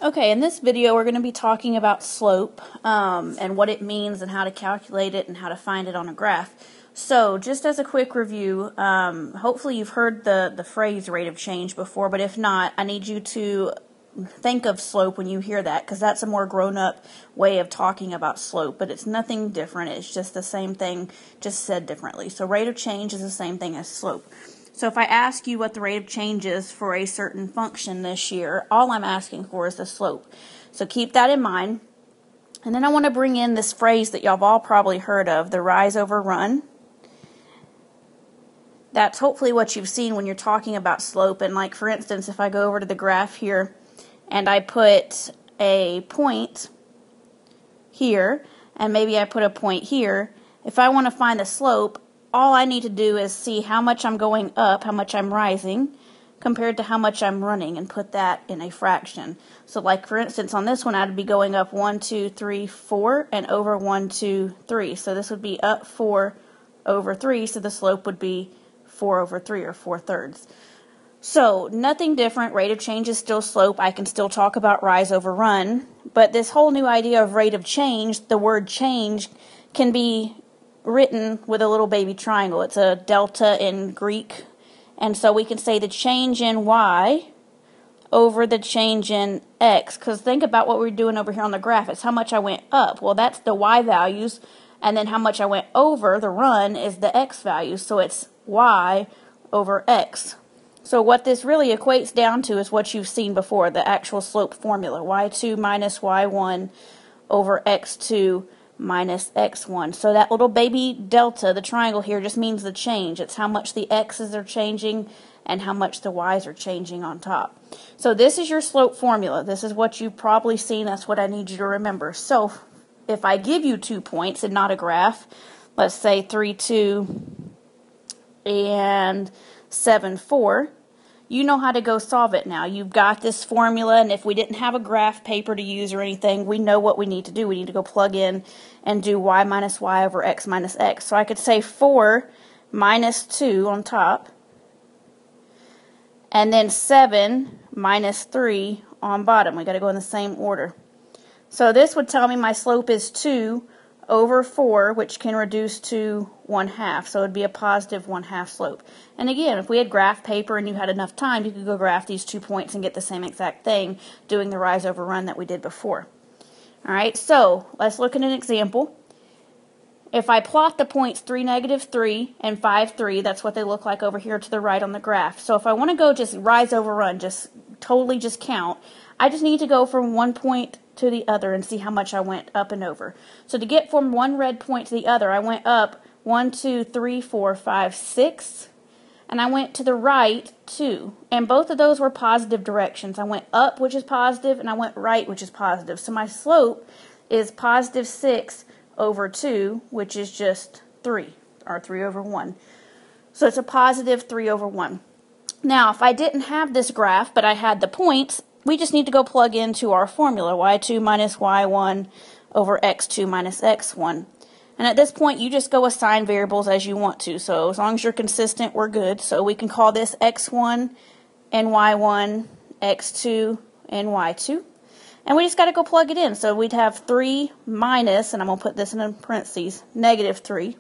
Okay, in this video we're going to be talking about slope and what it means and how to calculate it and how to find it on a graph. So just as a quick review, hopefully you've heard the phrase rate of change before, but if not, I need you to think of slope when you hear that, because that's a more grown-up way of talking about slope, but it's nothing different. It's just the same thing, just said differently. So rate of change is the same thing as slope. So if I ask you what the rate of change is for a certain function this year, all I'm asking for is the slope. So keep that in mind. And then I want to bring in this phrase that y'all have all probably heard of, the rise over run. That's hopefully what you've seen when you're talking about slope. And like, for instance, if I go over to the graph here and I put a point here and maybe I put a point here, if I want to find the slope, all I need to do is see how much I'm going up, how much I'm rising, compared to how much I'm running, and put that in a fraction. So like, for instance, on this one, I'd be going up 1, 2, 3, 4, and over 1, 2, 3. So this would be up 4 over 3, so the slope would be 4 over 3, or 4/3. So nothing different. Rate of change is still slope. I can still talk about rise over run, but this whole new idea of rate of change, the word change, can be written with a little baby triangle. It's a delta in Greek, and so we can say the change in y over the change in x, because think about what we're doing over here on the graph. It's how much I went up. Well, that's the y values, and then how much I went over, the run, is the x values, so it's y over x. So what this really equates down to is what you've seen before, the actual slope formula, y2 minus y1 over x2 minus x1. So that little baby delta, the triangle here, just means the change. It's how much the x's are changing and how much the y's are changing on top. So this is your slope formula. This is what you've probably seen. That's what I need you to remember. So if I give you 2 points and not a graph, let's say 3, 2, and 7, 4, you know how to go solve it now. You've got this formula, and if we didn't have a graph paper to use or anything, we know what we need to do. We need to go plug in and do y minus y over x minus x. So I could say 4 minus 2 on top, and then 7 minus 3 on bottom. We got to go in the same order. So this would tell me my slope is 2 over 4, which can reduce to 1/2, so it would be a positive 1/2 slope. And again, if we had graph paper and you had enough time, you could go graph these 2 points and get the same exact thing doing the rise over run that we did before. Alright, so let's look at an example. If I plot the points 3, -3 and 5, 3, that's what they look like over here to the right on the graph. So if I want to go just rise over run, just totally just count, I just need to go from one point to the other and see how much I went up and over. So to get from one red point to the other, I went up 1, 2, 3, 4, 5, 6, and I went to the right 2. And both of those were positive directions. I went up, which is positive, and I went right, which is positive. So my slope is positive 6 over 2, which is just 3, or 3 over 1. So it's a positive 3 over 1. Now, if I didn't have this graph, but I had the points, we just need to go plug into our formula, y2 minus y1 over x2 minus x1. And at this point, you just go assign variables as you want to. So as long as you're consistent, we're good. So we can call this x1 and y1, x2 and y2. And we just got to go plug it in. So we'd have 3 minus, and I'm going to put this in parentheses, -3,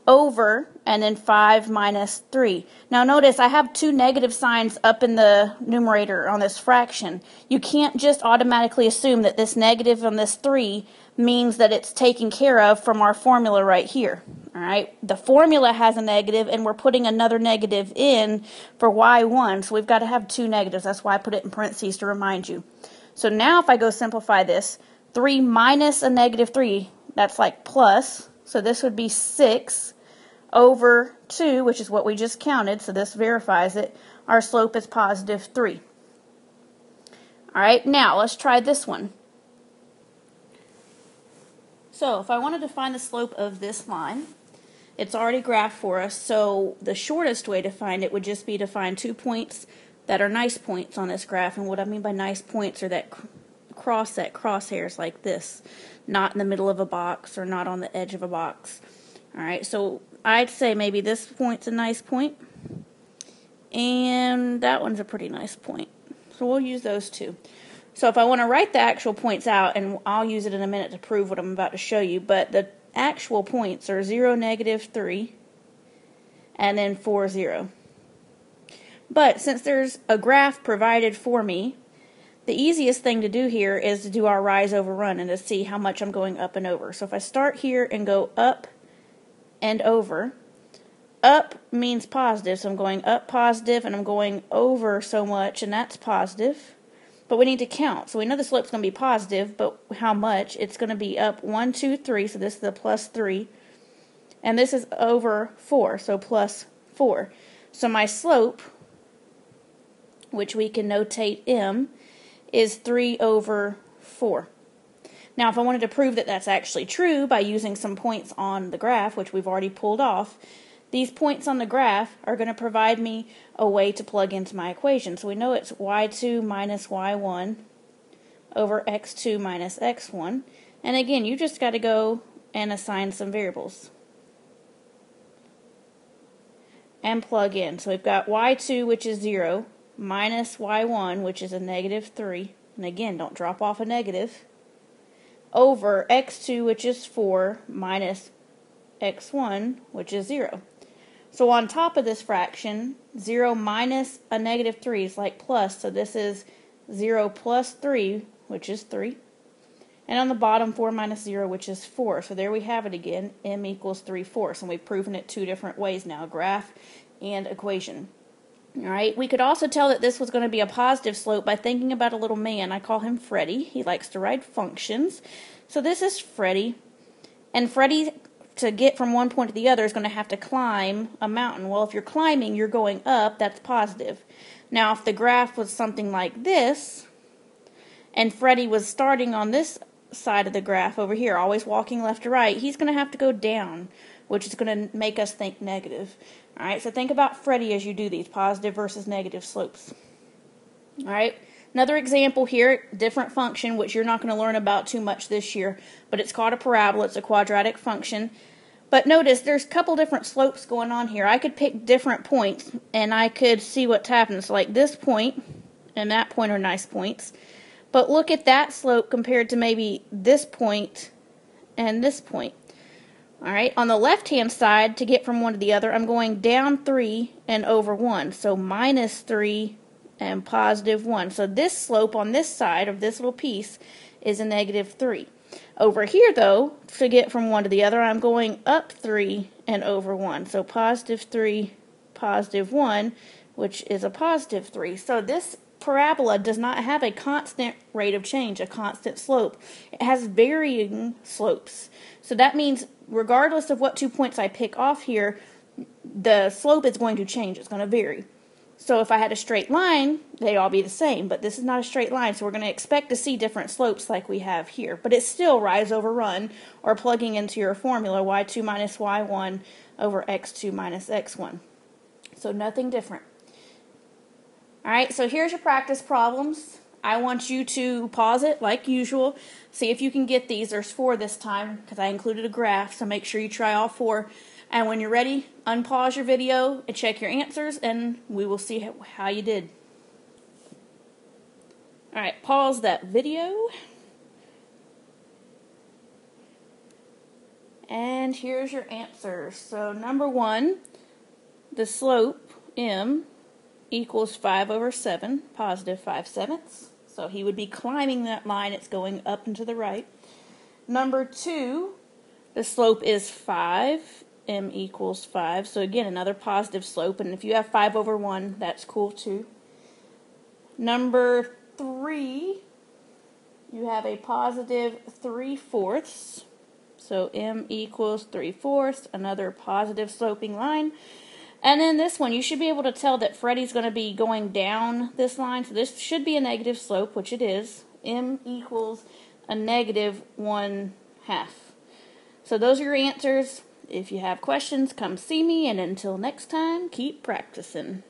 over, and then 5 minus 3. Now notice I have 2 negative signs up in the numerator on this fraction. You can't just automatically assume that this negative on this 3 means that it's taken care of from our formula right here. Alright, the formula has a negative, and we're putting another negative in for y1, so we've got to have 2 negatives. That's why I put it in parentheses to remind you. So now if I go simplify this, 3 minus a -3, that's like plus, so this would be 6 over 2, which is what we just counted, so this verifies it. Our slope is positive 3. Alright, now let's try this one. So if I wanted to find the slope of this line, it's already graphed for us, so the shortest way to find it would just be to find 2 points that are nice points on this graph. And what I mean by nice points are that crosshairs like this, not in the middle of a box or not on the edge of a box. Alright, so I'd say maybe this point's a nice point, and that one's a pretty nice point. So we'll use those two. So if I want to write the actual points out, and I'll use it in a minute to prove what I'm about to show you, but the actual points are 0, -3, and then 4, 0. But since there's a graph provided for me, the easiest thing to do here is to do our rise over run and to see how much I'm going up and over. So if I start here and go up and over, up means positive, so I'm going up positive and I'm going over so much, and that's positive. But we need to count. So we know the slope's going to be positive, but how much? It's going to be up 1, 2, 3, so this is the +3. And this is over 4, so +4. So my slope, which we can notate M, is 3 over 4. Now if I wanted to prove that that's actually true by using some points on the graph, which we've already pulled off, these points on the graph are going to provide me a way to plug into my equation. So we know it's y2 minus y1 over x2 minus x1. And again, you just got to go and assign some variables and plug in. So we've got y2, which is 0, minus y1, which is a -3. And again, don't drop off a negative. Over x2, which is 4, minus x1, which is 0. So on top of this fraction, 0 minus a -3 is like plus, so this is 0 plus 3, which is 3. And on the bottom, 4 minus 0, which is 4. So there we have it again, m equals 3/4. And we've proven it two different ways now, graph and equation. Alright, we could also tell that this was going to be a positive slope by thinking about a little man. I call him Freddy. He likes to write functions. So this is Freddy. And Freddy, to get from one point to the other, is going to have to climb a mountain. Well, if you're climbing, you're going up, that's positive. Now, if the graph was something like this, and Freddy was starting on this side of the graph over here, always walking left to right, he's going to have to go down, which is going to make us think negative. Alright, so think about Freddy as you do these, positive versus negative slopes. Alright, another example here, different function, which you're not going to learn about too much this year, but it's called a parabola. It's a quadratic function. But notice there's a couple different slopes going on here. I could pick different points and I could see what's happening. So like this point and that point are nice points. But look at that slope compared to maybe this point and this point. Alright, on the left-hand side, to get from one to the other, I'm going down 3 and over 1. So minus 3 and positive 1. So this slope on this side of this little piece is a -3. Over here, though, to get from one to the other, I'm going up 3 and over 1. So positive 3, positive 1, which is a positive 3. So this parabola does not have a constant rate of change, a constant slope. It has varying slopes. So that means regardless of what 2 points I pick off here, the slope is going to change. It's going to vary. So if I had a straight line, they'd all be the same, but this is not a straight line, so we're going to expect to see different slopes like we have here. But it's still rise over run, or plugging into your formula, y2 minus y1 over x2 minus x1. So nothing different. Alright, so here's your practice problems. I want you to pause it like usual. See if you can get these. There's 4 this time because I included a graph, so make sure you try all 4. And when you're ready, unpause your video and check your answers, and we will see how you did. Alright, pause that video. And here's your answers. So number 1, the slope, m, equals 5 over 7, positive 5/7. So he would be climbing that line. It's going up and to the right. Number 2, the slope is 5. M equals 5. So again, another positive slope. And if you have 5 over 1, that's cool too. Number 3, you have a positive 3/4. So M equals 3/4, another positive sloping line. And then this one, you should be able to tell that Freddy's going to be going down this line. So this should be a negative slope, which it is. M equals a -1/2. So those are your answers. If you have questions, come see me. And until next time, keep practicing.